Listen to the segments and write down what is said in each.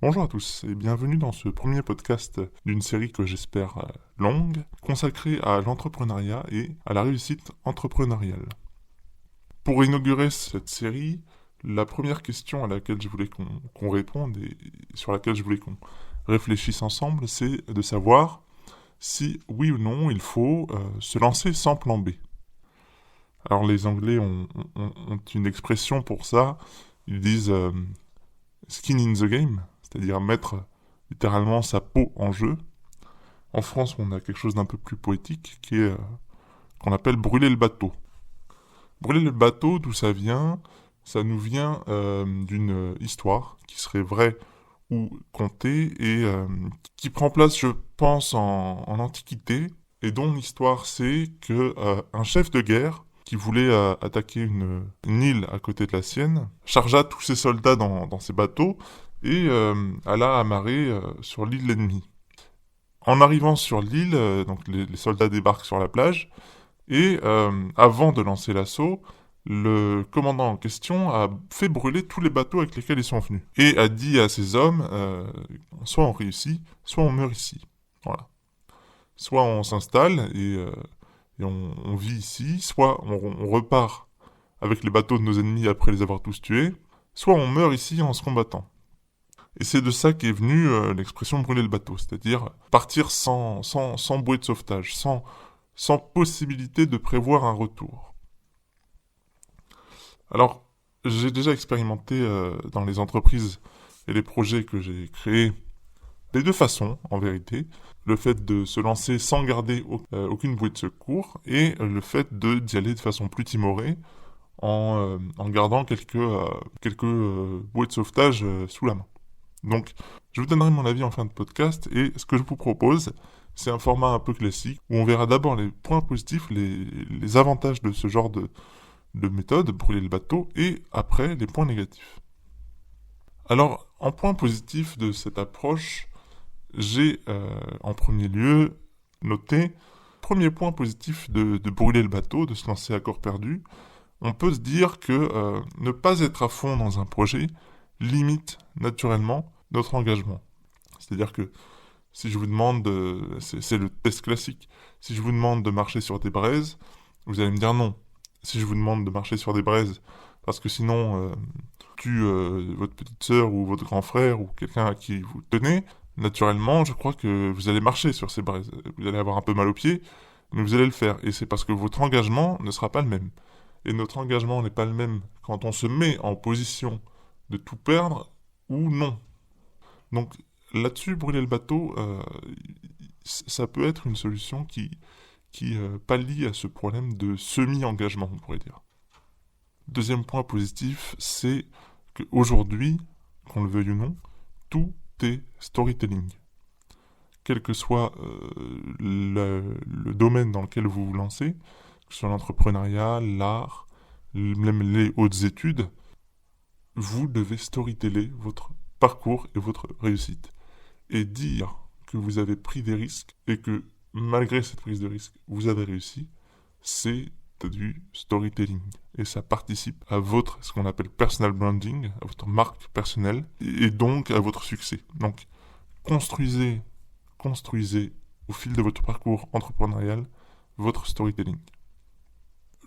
Bonjour à tous et bienvenue dans ce premier podcast d'une série que j'espère longue, consacrée à l'entrepreneuriat et à la réussite entrepreneuriale. Pour inaugurer cette série, la première question à laquelle je voulais qu'on réponde et sur laquelle je voulais qu'on réfléchisse ensemble, c'est de savoir si oui ou non il faut se lancer sans plan B. Alors les Anglais ont une expression pour ça, ils disent skin in the game, c'est-à-dire mettre littéralement sa peau en jeu. En France, on a quelque chose d'un peu plus poétique qui est qu'on appelle brûler le bateau. Brûler le bateau, d'où ça vient? Ça nous vient d'une histoire qui serait vraie ou contée et qui prend place, je pense, en Antiquité et dont l'histoire c'est que un chef de guerre qui voulait attaquer une île à côté de la sienne, chargea tous ses soldats dans ses bateaux et alla amarrer sur l'île ennemie. En arrivant sur l'île, donc les soldats débarquent sur la plage et avant de lancer l'assaut, le commandant en question a fait brûler tous les bateaux avec lesquels ils sont venus et a dit à ses hommes soit on réussit, soit on meurt ici. Voilà. Soit on s'installe et on vit ici, soit on repart avec les bateaux de nos ennemis après les avoir tous tués, soit on meurt ici en se combattant. Et c'est de ça qu'est venue l'expression brûler le bateau, c'est-à-dire partir sans bouée de sauvetage, sans possibilité de prévoir un retour. Alors, j'ai déjà expérimenté dans les entreprises et les projets que j'ai créés des deux façons, en vérité. Le fait de se lancer sans garder aucune bouée de secours et le fait d'y aller de façon plus timorée en gardant quelques bouées de sauvetage sous la main. Donc, je vous donnerai mon avis en fin de podcast et ce que je vous propose, c'est un format un peu classique où on verra d'abord les points positifs, les avantages de ce genre de méthode, brûler le bateau, et après les points négatifs. Alors, en point positif de cette approche, j'ai en premier lieu noté, premier point positif de brûler le bateau, de se lancer à corps perdu, on peut se dire que ne pas être à fond dans un projet limite naturellement notre engagement. C'est-à-dire que si je vous demande, c'est le test classique, si je vous demande de marcher sur des braises, vous allez me dire non. Si je vous demande de marcher sur des braises, parce que sinon tue votre petite sœur ou votre grand frère ou quelqu'un à qui vous tenez, naturellement, je crois que vous allez marcher sur ces braises. Vous allez avoir un peu mal aux pieds, mais vous allez le faire. Et c'est parce que votre engagement ne sera pas le même. Et notre engagement n'est pas le même quand on se met en position de tout perdre ou non. Donc là-dessus, brûler le bateau, ça peut être une solution qui pallie à ce problème de semi-engagement, on pourrait dire. Deuxième point positif, c'est qu'aujourd'hui, qu'on le veuille ou non, tout est storytelling. Quel que soit le domaine dans lequel vous vous lancez, que ce soit l'entrepreneuriat, l'art, même les hautes études, vous devez storyteller votre parcours et votre réussite. Et dire que vous avez pris des risques et que malgré cette prise de risque, vous avez réussi, c'est du storytelling. Et ça participe à ce qu'on appelle personal branding, à votre marque personnelle, et donc à votre succès. Donc, construisez au fil de votre parcours entrepreneurial votre storytelling.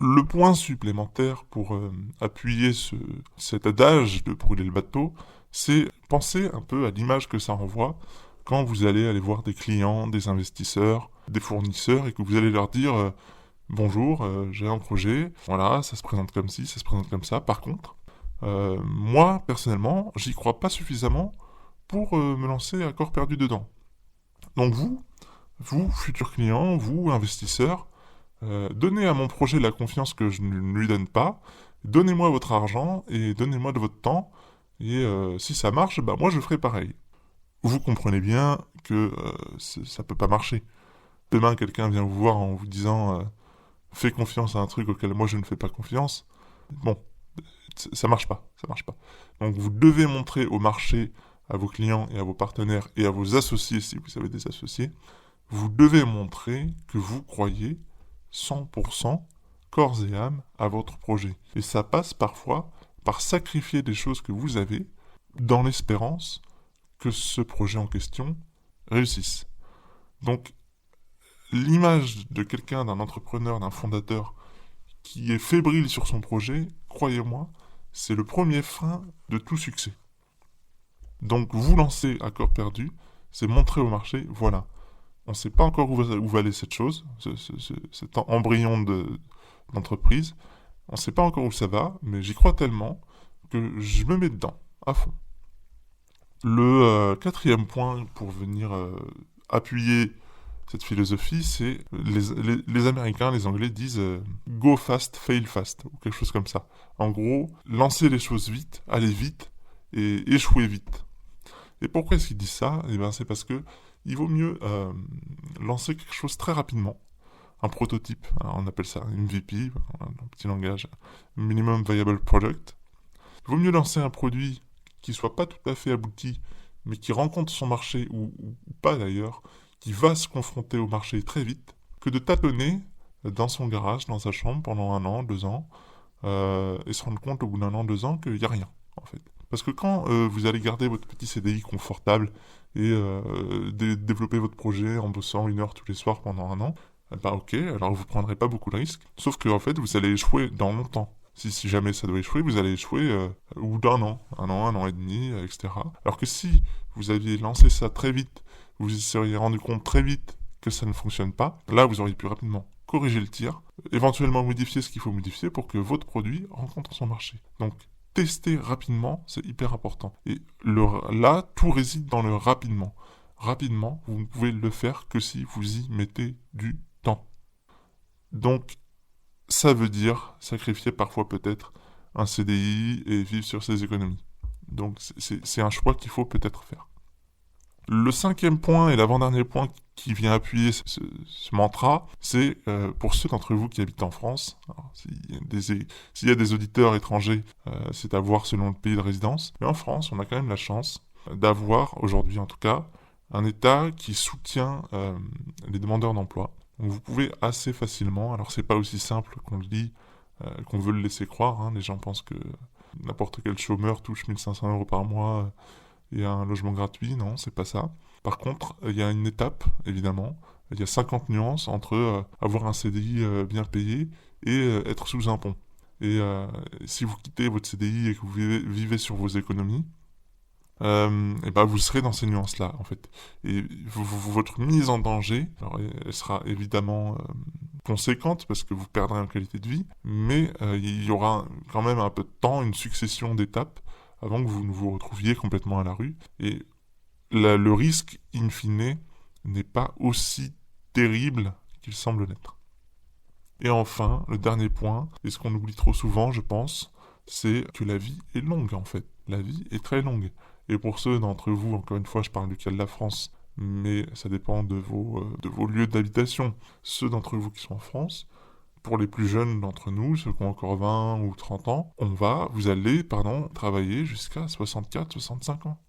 Le point supplémentaire pour appuyer cet adage de brûler le bateau, c'est penser un peu à l'image que ça renvoie quand vous allez aller voir des clients, des investisseurs, des fournisseurs et que vous allez leur dire bonjour, j'ai un projet, voilà, ça se présente comme ci, ça se présente comme ça. Par contre, moi, personnellement, j'y crois pas suffisamment pour me lancer à corps perdu dedans. Donc vous, futurs clients, vous, investisseurs, donnez à mon projet la confiance que je ne lui donne pas, donnez-moi votre argent et donnez-moi de votre temps, et si ça marche, bah moi je ferai pareil. Vous comprenez bien que ça peut pas marcher. Demain, quelqu'un vient vous voir en vous disant fais confiance à un truc auquel moi je ne fais pas confiance. Bon, ça marche pas, ça marche pas. Donc vous devez montrer au marché, à vos clients et à vos partenaires et à vos associés si vous avez des associés, vous devez montrer que vous croyez 100% corps et âme à votre projet. Et ça passe parfois par sacrifier des choses que vous avez dans l'espérance que ce projet en question réussisse. Donc, l'image de quelqu'un, d'un entrepreneur, d'un fondateur qui est fébrile sur son projet, croyez-moi, c'est le premier frein de tout succès. Donc, vous lancer à corps perdu, c'est montrer au marché, voilà, on ne sait pas encore où va aller cette chose, cet embryon d'entreprise, on ne sait pas encore où ça va, mais j'y crois tellement que je me mets dedans, à fond. Le quatrième point pour venir appuyer cette philosophie, c'est les Américains, les Anglais disent go fast, fail fast, ou quelque chose comme ça. En gros, lancer les choses vite, aller vite et échouer vite. Et pourquoi est-ce qu'ils disent ça? Eh bien, c'est parce que il vaut mieux lancer quelque chose très rapidement, un prototype, alors on appelle ça MVP, un petit langage, Minimum Viable Product. Il vaut mieux lancer un produit qui soit pas tout à fait abouti, mais qui rencontre son marché, ou pas d'ailleurs, qui va se confronter au marché très vite, que de tâtonner dans son garage, dans sa chambre, pendant 1 an, 2 ans, et se rendre compte au bout d'1 an, 2 ans, qu'il n'y a rien, en fait. Parce que quand vous allez garder votre petit CDI confortable et développer votre projet en bossant 1 heure tous les soirs pendant 1 an, bah ok, alors vous prendrez pas beaucoup de risques, sauf que en fait vous allez échouer dans longtemps. Si jamais ça doit échouer, vous allez échouer au bout d'1 an, 1 an et demi, etc. Alors que si vous aviez lancé ça très vite, vous vous seriez rendu compte très vite que ça ne fonctionne pas, là vous auriez pu rapidement corriger le tir, éventuellement modifier ce qu'il faut modifier pour que votre produit rencontre son marché. Donc tester rapidement, c'est hyper important. Et là, tout réside dans le rapidement. Rapidement, vous ne pouvez le faire que si vous y mettez du temps. Donc, ça veut dire sacrifier parfois peut-être un CDI et vivre sur ses économies. Donc, c'est un choix qu'il faut peut-être faire. Le 5e point et l'avant-dernier point qui vient appuyer ce mantra, c'est pour ceux d'entre vous qui habitent en France. S'il y a des auditeurs étrangers, c'est à voir selon le pays de résidence. Mais en France, on a quand même la chance d'avoir, aujourd'hui en tout cas, un État qui soutient les demandeurs d'emploi. Donc vous pouvez assez facilement, alors c'est pas aussi simple qu'on le dit, qu'on veut le laisser croire, hein. Les gens pensent que n'importe quel chômeur touche 1500 € par mois et un logement gratuit, non, c'est pas ça. Par contre, il y a une étape, évidemment, il y a 50 nuances entre avoir un CDI bien payé et être sous un pont. Et si vous quittez votre CDI et que vous vivez sur vos économies, et ben vous serez dans ces nuances-là, en fait. Et votre mise en danger, alors, elle sera évidemment conséquente parce que vous perdrez en qualité de vie, mais il y aura quand même un peu de temps, une succession d'étapes avant que vous ne vous retrouviez complètement à la rue. Et le risque, in fine, n'est pas aussi terrible qu'il semble l'être. Et enfin, le dernier point, et ce qu'on oublie trop souvent, je pense, c'est que la vie est longue, en fait. La vie est très longue. Et pour ceux d'entre vous, encore une fois, je parle du cas de la France, mais ça dépend de vos lieux d'habitation. Ceux d'entre vous qui sont en France, pour les plus jeunes d'entre nous, ceux qui ont encore 20 ou 30 ans, vous allez travailler jusqu'à 64, 65 ans.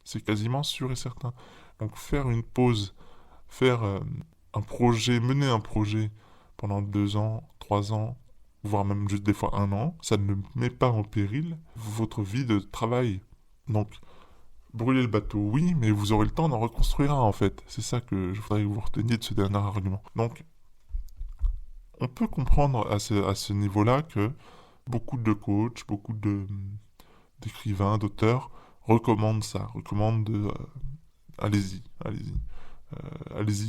C'est quasiment sûr et certain. Donc faire une pause, mener un projet pendant 2 ans, 3 ans, voire même juste des fois 1 an, ça ne met pas en péril votre vie de travail. Donc, brûler le bateau, oui, mais vous aurez le temps d'en reconstruire un, en fait. C'est ça que je voudrais que vous reteniez de ce dernier argument. Donc, on peut comprendre à ce niveau-là que beaucoup de coachs, beaucoup d'écrivains, d'auteurs recommandent ça, allez-y,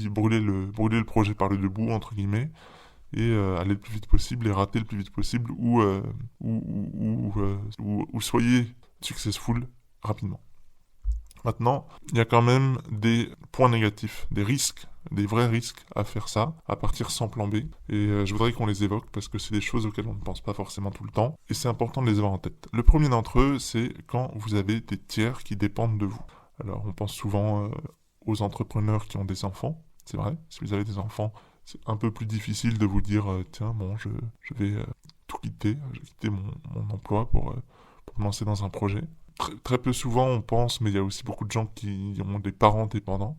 brûlez le projet par le debout, entre guillemets, et allez le plus vite possible et ratez le plus vite possible, ou soyez successful rapidement. Maintenant, il y a quand même des points négatifs, des risques, des vrais risques à faire ça, à partir sans plan B. Et je voudrais qu'on les évoque parce que c'est des choses auxquelles on ne pense pas forcément tout le temps. Et c'est important de les avoir en tête. Le premier d'entre eux, c'est quand vous avez des tiers qui dépendent de vous. Alors, on pense souvent aux entrepreneurs qui ont des enfants. C'est vrai, si vous avez des enfants, c'est un peu plus difficile de vous dire tiens, bon, je vais tout quitter. Je vais quitter mon emploi pour me lancer dans un projet. Très peu souvent on pense, mais il y a aussi beaucoup de gens qui ont des parents dépendants,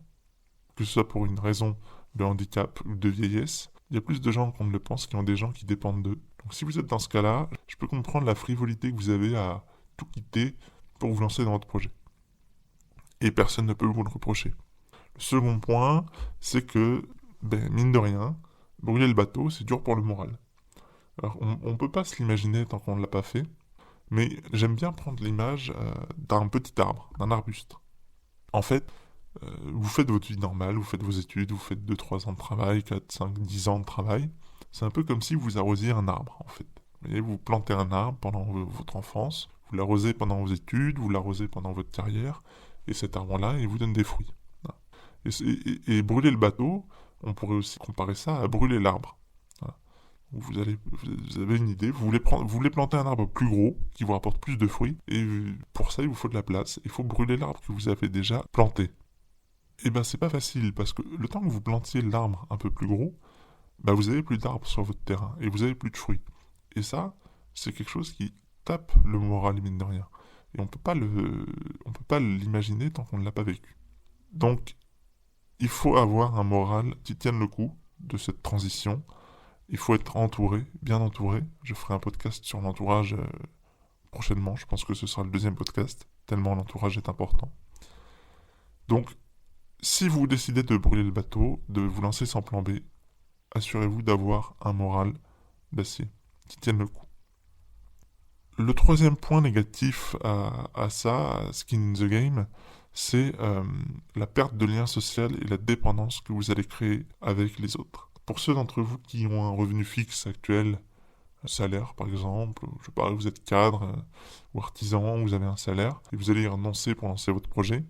que ce soit pour une raison de handicap ou de vieillesse. Il y a plus de gens qu'on ne le pense qui ont des gens qui dépendent d'eux. Donc si vous êtes dans ce cas-là, je peux comprendre la frivolité que vous avez à tout quitter pour vous lancer dans votre projet. et personne ne peut vous le reprocher. Le second point, c'est que, mine de rien, brûler le bateau, c'est dur pour le moral. Alors, on ne peut pas se l'imaginer tant qu'on ne l'a pas fait, mais j'aime bien prendre l'image d'un petit arbre, d'un arbuste. En fait, vous faites votre vie normale, vous faites vos études, vous faites 2-3 ans de travail, 4, 5, 10 ans de travail. C'est un peu comme si vous arrosiez un arbre, en fait. Vous voyez, vous plantez un arbre pendant votre enfance, vous l'arrosez pendant vos études, vous l'arrosez pendant votre carrière, et cet arbre-là, il vous donne des fruits. Voilà. Et brûler le bateau, on pourrait aussi comparer ça à brûler l'arbre. Voilà. Vous avez une idée, vous voulez planter un arbre plus gros, qui vous rapporte plus de fruits, et pour ça, il vous faut de la place. Il faut brûler l'arbre que vous avez déjà planté. Et c'est pas facile, parce que le temps que vous plantiez l'arbre un peu plus gros, vous avez plus d'arbres sur votre terrain, et vous avez plus de fruits. Et ça, c'est quelque chose qui tape le moral, mine de rien. Et on peut pas l'imaginer tant qu'on ne l'a pas vécu. Donc, il faut avoir un moral qui tienne le coup de cette transition. Il faut être entouré, bien entouré. Je ferai un podcast sur l'entourage prochainement. Je pense que ce sera le 2e podcast, tellement l'entourage est important. Donc, si vous décidez de brûler le bateau, de vous lancer sans plan B, assurez-vous d'avoir un moral d'acier qui tienne le coup. Le 3e point négatif à ça, à Skin in the Game, c'est la perte de lien social et la dépendance que vous allez créer avec les autres. Pour ceux d'entre vous qui ont un revenu fixe actuel, un salaire par exemple, je sais pas, vous êtes cadre ou artisan, vous avez un salaire, et vous allez y renoncer pour lancer votre projet,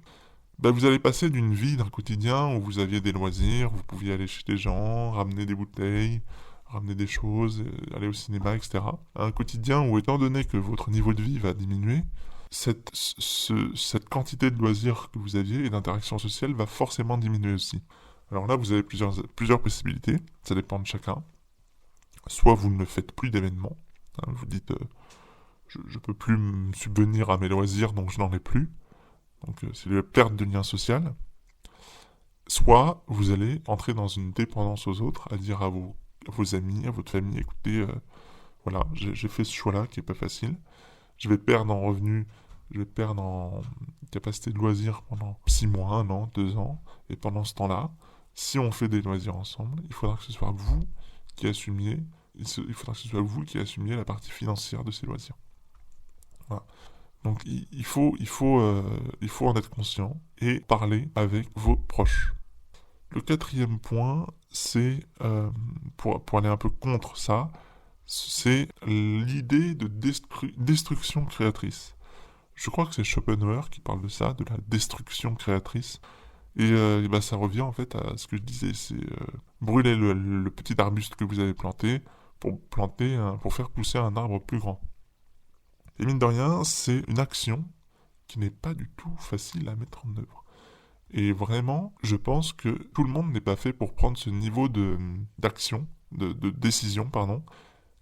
vous allez passer d'une vie, d'un quotidien où vous aviez des loisirs, vous pouviez aller chez des gens, ramener des bouteilles, ramener des choses, aller au cinéma, etc. À un quotidien où, étant donné que votre niveau de vie va diminuer, cette quantité de loisirs que vous aviez et d'interaction sociale va forcément diminuer aussi. Alors là, vous avez plusieurs possibilités, ça dépend de chacun. Soit vous ne faites plus d'événements, vous dites je ne peux plus me subvenir à mes loisirs, donc je n'en ai plus. Donc c'est la perte de lien social. Soit vous allez entrer dans une dépendance aux autres, à dire à vos amis, à votre famille, écoutez, voilà, j'ai fait ce choix-là qui est pas facile. Je vais perdre en revenus, je vais perdre en capacité de loisirs pendant 6 mois, 1 an, 2 ans. Et pendant ce temps-là, si on fait des loisirs ensemble, il faudra que ce soit vous qui assumiez, la partie financière de ces loisirs. Voilà. Donc il faut en être conscient et parler avec vos proches. Le 4e point, c'est, pour aller un peu contre ça, c'est l'idée de destruction créatrice. Je crois que c'est Schopenhauer qui parle de ça, de la destruction créatrice. Et ça revient en fait à ce que je disais, c'est brûler le petit arbuste que vous avez planté pour faire pousser un arbre plus grand. Et mine de rien, c'est une action qui n'est pas du tout facile à mettre en œuvre. Et vraiment, je pense que tout le monde n'est pas fait pour prendre ce niveau d'action, de décision, pardon.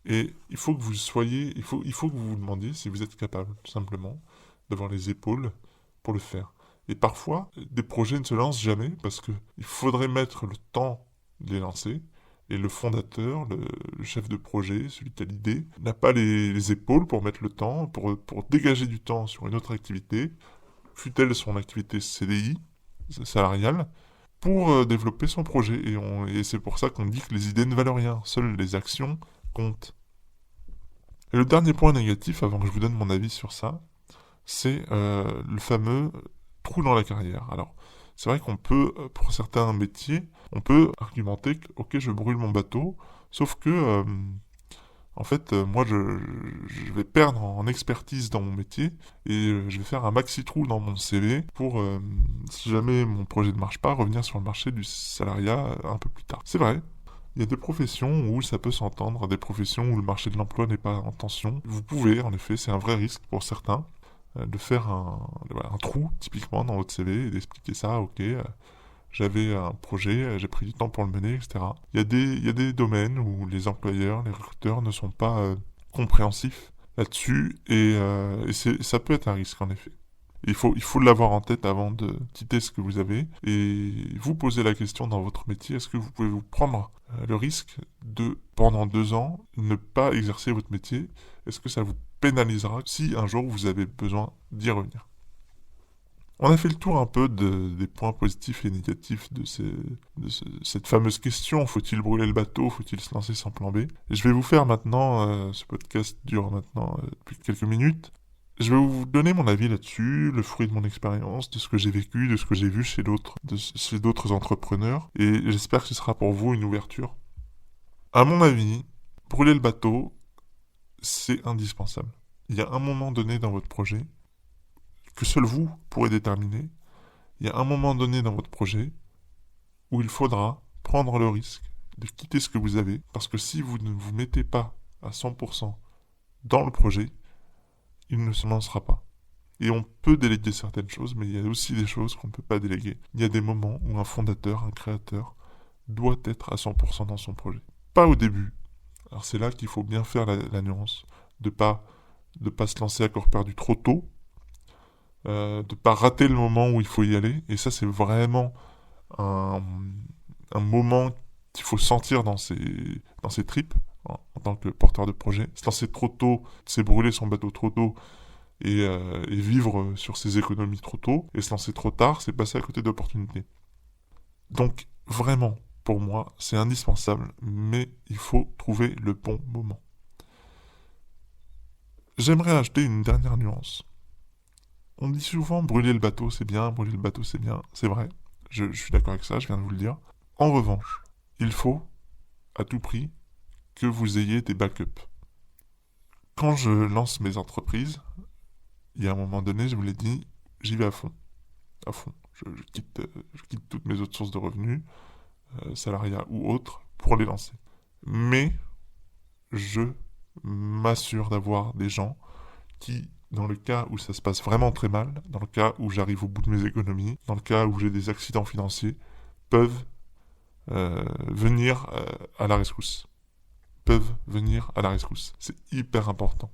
Et il faut que vous vous demandiez si vous êtes capable, tout simplement, d'avoir les épaules pour le faire. Et parfois, des projets ne se lancent jamais parce qu'il faudrait mettre le temps de les lancer. Et le fondateur, le chef de projet, celui qui a l'idée, n'a pas les épaules pour mettre le temps, pour dégager du temps sur une autre activité, fût-elle son activité CDI, salariale, pour développer son projet. Et c'est pour ça qu'on dit que les idées ne valent rien, seules les actions comptent. Et le dernier point négatif, avant que je vous donne mon avis sur ça, c'est le fameux trou dans la carrière. Alors, c'est vrai qu'on peut, pour certains métiers, on peut argumenter que, ok, je brûle mon bateau, sauf que, en fait, moi, je vais perdre en expertise dans mon métier et je vais faire un maxi-trou dans mon CV pour, si jamais mon projet ne marche pas, revenir sur le marché du salariat un peu plus tard. C'est vrai. Il y a des professions où ça peut s'entendre, des professions où le marché de l'emploi n'est pas en tension. Vous pouvez, en effet, c'est un vrai risque pour certains, de faire un trou, typiquement, dans votre CV et d'expliquer ça, ok, j'avais un projet, j'ai pris du temps pour le mener, etc. Il y a des domaines où les employeurs, les recruteurs ne sont pas compréhensifs là-dessus et ça peut être un risque, en effet. Il faut l'avoir en tête avant de quitter ce que vous avez et vous poser la question dans votre métier, est-ce que vous pouvez vous prendre le risque de, pendant 2 ans, ne pas exercer votre métier? Est-ce que ça vous pénalisera si un jour vous avez besoin d'y revenir? On a fait le tour un peu des points positifs et négatifs cette fameuse question, faut-il brûler le bateau, faut-il se lancer sans plan B? Et je vais vous faire maintenant, ce podcast dure maintenant depuis quelques minutes, je vais vous donner mon avis là-dessus, le fruit de mon expérience, de ce que j'ai vécu, de ce que j'ai vu chez d'autres entrepreneurs, et j'espère que ce sera pour vous une ouverture. À mon avis, brûler le bateau, c'est indispensable. Il y a un moment donné dans votre projet que seul vous pourrez déterminer. Il y a un moment donné dans votre projet où il faudra prendre le risque de quitter ce que vous avez, parce que si vous ne vous mettez pas à 100% dans le projet, il ne se lancera pas. Et on peut déléguer certaines choses, mais il y a aussi des choses qu'on ne peut pas déléguer. Il y a des moments où un fondateur, un créateur, doit être à 100% dans son projet. Pas au début. Alors c'est là qu'il faut bien faire la nuance, de pas se lancer à corps perdu trop tôt, de pas rater le moment où il faut y aller. Et ça, c'est vraiment un moment qu'il faut sentir dans ses tripes, en tant que porteur de projet. Se lancer trop tôt, c'est brûler son bateau trop tôt, et vivre sur ses économies trop tôt, et se lancer trop tard, c'est passer à côté d'opportunités. Donc, vraiment, pour moi, c'est indispensable, mais il faut trouver le bon moment. J'aimerais ajouter une dernière nuance. On dit souvent brûler le bateau c'est bien, brûler le bateau c'est bien, c'est vrai, je suis d'accord avec ça, je viens de vous le dire. En revanche, il faut, à tout prix, que vous ayez des backups. Quand je lance mes entreprises, il y a un moment donné, je vous l'ai dit, j'y vais à fond. À fond. Je quitte toutes mes autres sources de revenus, salariat ou autres, pour les lancer. Mais je m'assure d'avoir des gens qui, dans le cas où ça se passe vraiment très mal, dans le cas où j'arrive au bout de mes économies, dans le cas où j'ai des accidents financiers, peuvent venir à la rescousse. Peuvent venir à la rescousse. C'est hyper important.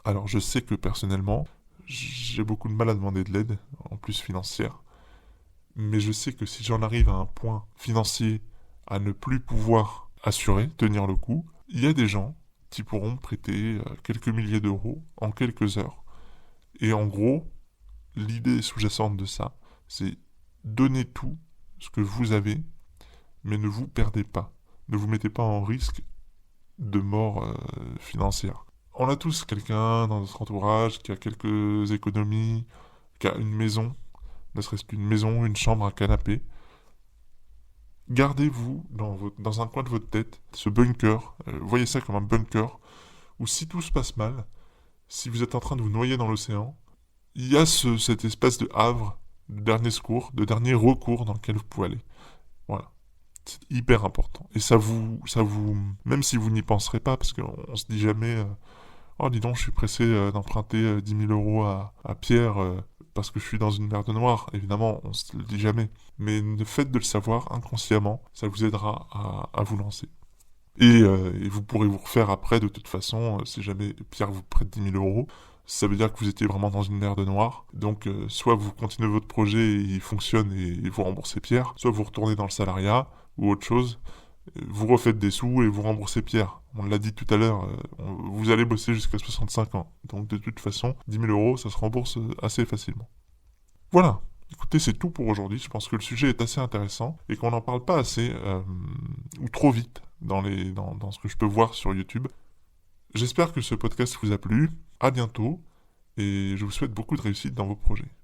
Alors je sais que personnellement, j'ai beaucoup de mal à demander de l'aide, en plus financière. Mais je sais que si j'en arrive à un point financier à ne plus pouvoir assurer, tenir le coup, il y a des gens qui pourront prêter quelques milliers d'euros en quelques heures. Et en gros, l'idée sous-jacente de ça, c'est donner tout ce que vous avez, mais ne vous perdez pas. Ne vous mettez pas en risque de mort financière. On a tous quelqu'un dans notre entourage qui a quelques économies, qui a une maison, ne serait-ce qu'une maison, une chambre, un canapé. Gardez-vous dans un coin de votre tête ce bunker, voyez ça comme un bunker, où si tout se passe mal, si vous êtes en train de vous noyer dans l'océan, il y a cette espèce de havre, de dernier secours, de dernier recours dans lequel vous pouvez aller. Voilà. C'est hyper important. Et même si vous n'y penserez pas, parce qu'on se dit jamais, oh dis donc, je suis pressé d'emprunter 10 000 euros à Pierre parce que je suis dans une merde noire. Évidemment, on se le dit jamais. Mais le fait de le savoir inconsciemment, ça vous aidera à vous lancer. Et vous pourrez vous refaire après, de toute façon, si jamais Pierre vous prête 10 000 euros, ça veut dire que vous étiez vraiment dans une merde noire. Donc, soit vous continuez votre projet et il fonctionne et vous remboursez Pierre, soit vous retournez dans le salariat ou autre chose, vous refaites des sous et vous remboursez Pierre. On l'a dit tout à l'heure, vous allez bosser jusqu'à 65 ans. Donc, de toute façon, 10 000 euros, ça se rembourse assez facilement. Voilà. Écoutez, c'est tout pour aujourd'hui. Je pense que le sujet est assez intéressant et qu'on n'en parle pas assez ou trop vite dans ce que je peux voir sur YouTube. J'espère que ce podcast vous a plu. À bientôt et je vous souhaite beaucoup de réussite dans vos projets.